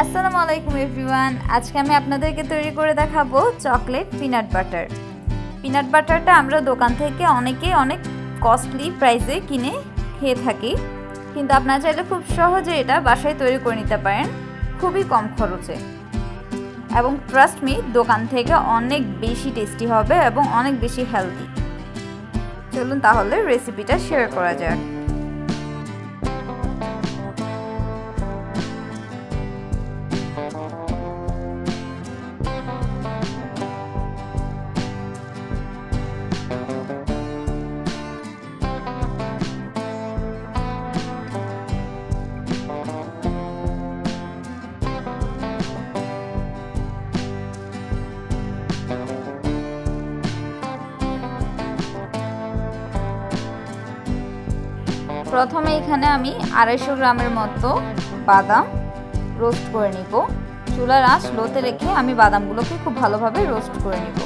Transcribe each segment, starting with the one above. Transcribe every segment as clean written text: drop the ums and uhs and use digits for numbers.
আসসালামু আলাইকুম এভরিওয়ান। আজকে আমি আপনাদেরকে তৈরি করে দেখাবো চকলেট পিনাট বাটার। পিনাট বাটারটা আমরা দোকান থেকে অনেক কস্টলি প্রাইসে কিনে খেয়ে থাকি, কিন্তু আপনারা চাইলে খুব সহজে এটা বাসায় তৈরি করে নিতে পারেন খুবই কম খরচে, এবং ট্রাস্ট মি দোকান থেকে অনেক বেশি টেস্টি হবে এবং অনেক বেশি হেলদি। চলুন তাহলে রেসিপিটা শেয়ার করা যাক। প্রথমে এখানে আমি 250 গ্রামের মতো বাদাম রোস্ট করে নিব। চুলার আঁচ লোতে রেখে আমি বাদামগুলোকে খুব ভালোভাবে রোস্ট করে নিব।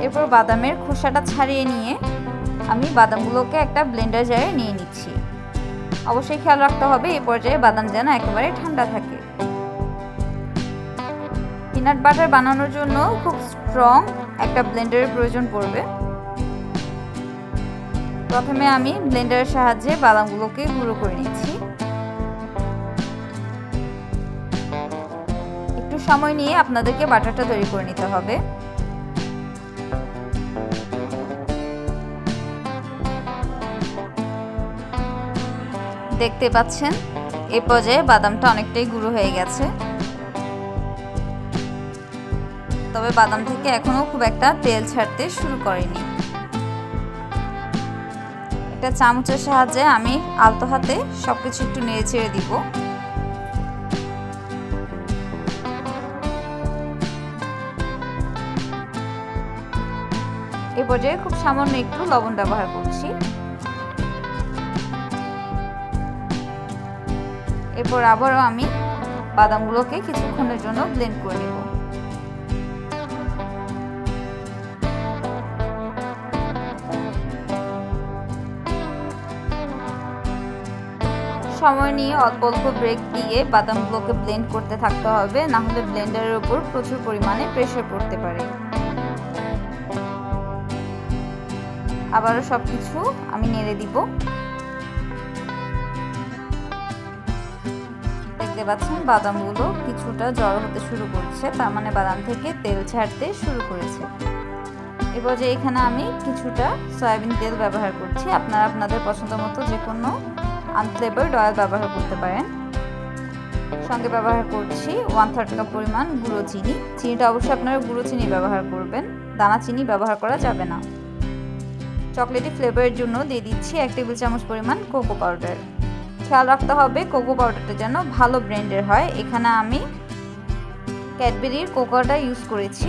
এরপর বাদামের খোসাটা ছাড়িয়ে নিয়ে আমি বাদামগুলোকে একটা ব্লেন্ডার জারে নিয়ে নিচ্ছি। অবশ্যই খেয়াল রাখতে হবে এই পর্যায়ে বাদাম যেন একেবারে ঠান্ডা থাকে। পিনাট বাটার বানানোর জন্য খুব স্ট্রং একটা ব্লেন্ডারের প্রয়োজন পড়বে। প্রথমে আমি ব্লেন্ডারের সাহায্যে বাদামগুলোকে গুঁড়ো করে নিচ্ছি। একটু সময় নিয়ে আপনাদেরকে বাটারটা তৈরি করে নিতে হবে। দেখতে পাচ্ছেন এই পর্যায়ে বাদামটা অনেকটাই গুঁড়ো হয়ে গেছে, তবে বাদাম থেকে এখনো খুব একটা তেল ছাড়তে শুরু করেনি। একটা চামচের সাহায্যে আমি আলতো হাতে সবকিছু একটু নেড়ে ছেড়ে দিব। এই পর্যায়ে খুব সামান্য একটু লবণ ব্যবহার করছি। এরপর আবারও আমি বাদামগুলোকে কিছুক্ষণের জন্য ব্লেন্ড করে নেব। সময় নিয়ে অল্প অল্প ব্রেক দিয়ে বাদামগুলোকে ব্লেন্ড করতে থাকতে হবে, না হলে ব্লেন্ডারের উপর প্রচুর পরিমাণে প্রেসার পড়তে পারে। আবারও সবকিছু আমি নেড়ে দিব। দেখতে পাচ্ছেন বাদামগুলো কিছুটা জড়ো হতে শুরু করছে, তার মানে বাদাম থেকে তেল ছাড়তে শুরু করেছে। এবার যে এখানে আমি কিছুটা সয়াবিন তেল ব্যবহার করছি। আপনারা আপনাদের পছন্দ মতো যে কোনো আনফ্লেভারড অয়েল ব্যবহার করতে পারেন। সঙ্গে ব্যবহার করছি 1/3 কাপ পরিমাণ গুঁড়ো চিনি। চিনিটা অবশ্যই আপনারা গুঁড়ো চিনি ব্যবহার করবেন, দানা চিনি ব্যবহার করা যাবে না। চকলেটি ফ্লেভারের জন্য দিয়ে দিচ্ছি 1 টেবিল চামচ পরিমাণ কোকো পাউডার। খেয়াল রাখতে হবে কোকো পাউডারটা যেন ভালো ব্র্যান্ডের হয়। এখানে আমি ক্যাডবেরির কোকোটা ইউজ করেছি।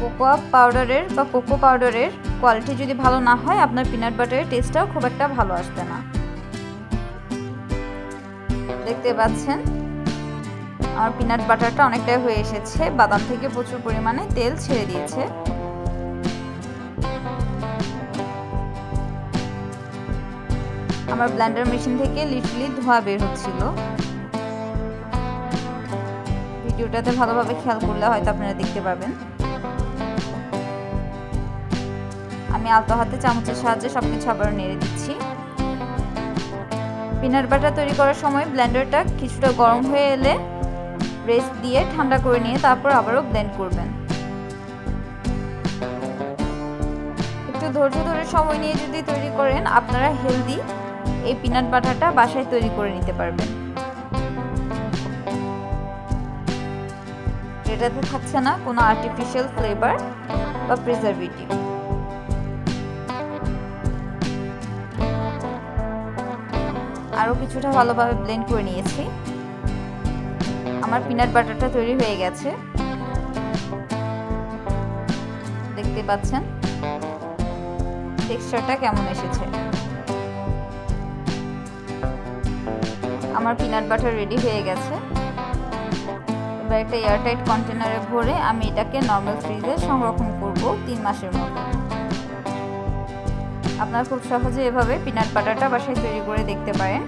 কোকো পাউডারের কোয়ালিটি যদি ভালো না হয়, আপনার পিনাট বাটারের টেস্টটাও খুব একটা ভালো আসবে না। দেখতে পাচ্ছেন আমার পিনাট বাটারটা অনেকটাই হয়ে এসেছে, বাদাম থেকে প্রচুর পরিমাণে তেল ছেড়ে দিয়েছে। আমার ব্লেন্ডার মেশিন থেকে লিটারলি ধোঁয়া বের হচ্ছিল। ভিডিওটাতে ভালোভাবে খেয়াল করলে হয়তো আপনারা দেখতে পাবেন। আমি আলতো হাতে চামচের সাহায্যে সবকিছু আবার নেড়ে দিচ্ছি। পিনাট বাটার তৈরি করার সময় ব্লেন্ডারটা কিছুটা গরম হয়ে এলে রেস্ট দিয়ে ঠান্ডা করে নিয়ে তারপর আবারও ব্লেন্ড করবেন। একটু ধৈর্য ধরে সময় নিয়ে যদি তৈরি করেন, আপনারা হেলদি এই পিনাট বাটারটা বাসায় তৈরি করে নিতে পারবেন। এটাতে থাকছে না কোনো আর্টিফিশিয়াল ফ্লেভার বা প্রিজারভেটিভ। আরও কিছুটা ভালোভাবে ব্লেন্ড করে নিয়েছি। আমার পিনাট বাটারটা তৈরি হয়ে গেছে। দেখতে পাচ্ছেন টেক্সচারটা কেমন এসেছে। আমার পিনাট বাটার রেডি হয়ে গেছে। এবার একটা এয়ারটাইট কন্টেনারে ভরে আমি এটাকে নর্মাল ফ্রিজে সংরক্ষণ করব 3 মাসের মতো। আপনারা খুব সহজে এভাবে পিনাট বাটারটা বাসায় তৈরি করে দেখতে পারেন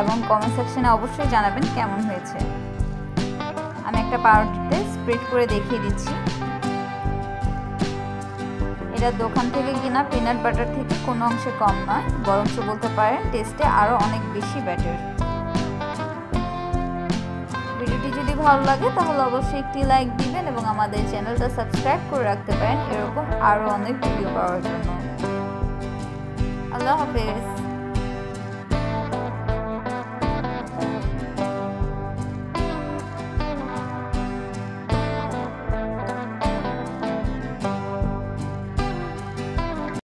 এবং কমেন্ট সেকশনে অবশ্যই জানাবেন কেমন হয়েছে। আমি একটা পাউরুটিতে স্প্রেড করে দেখিয়ে দিচ্ছি। এটা দোকান থেকে কিনা পিনাট বাটার থেকে কোনো অংশে কম নয়, বরঞ্চ বলতে পারেন টেস্টে আরও অনেক বেশি বেটার। ভিডিওটি যদি ভালো লাগে তাহলে অবশ্যই একটি লাইক দিবেন এবং আমাদের চ্যানেলটা সাবস্ক্রাইব করে রাখতে পারেন এরকম আরও অনেক ভিডিও পাওয়ার জন্য। আল্লাহ হাফেজ।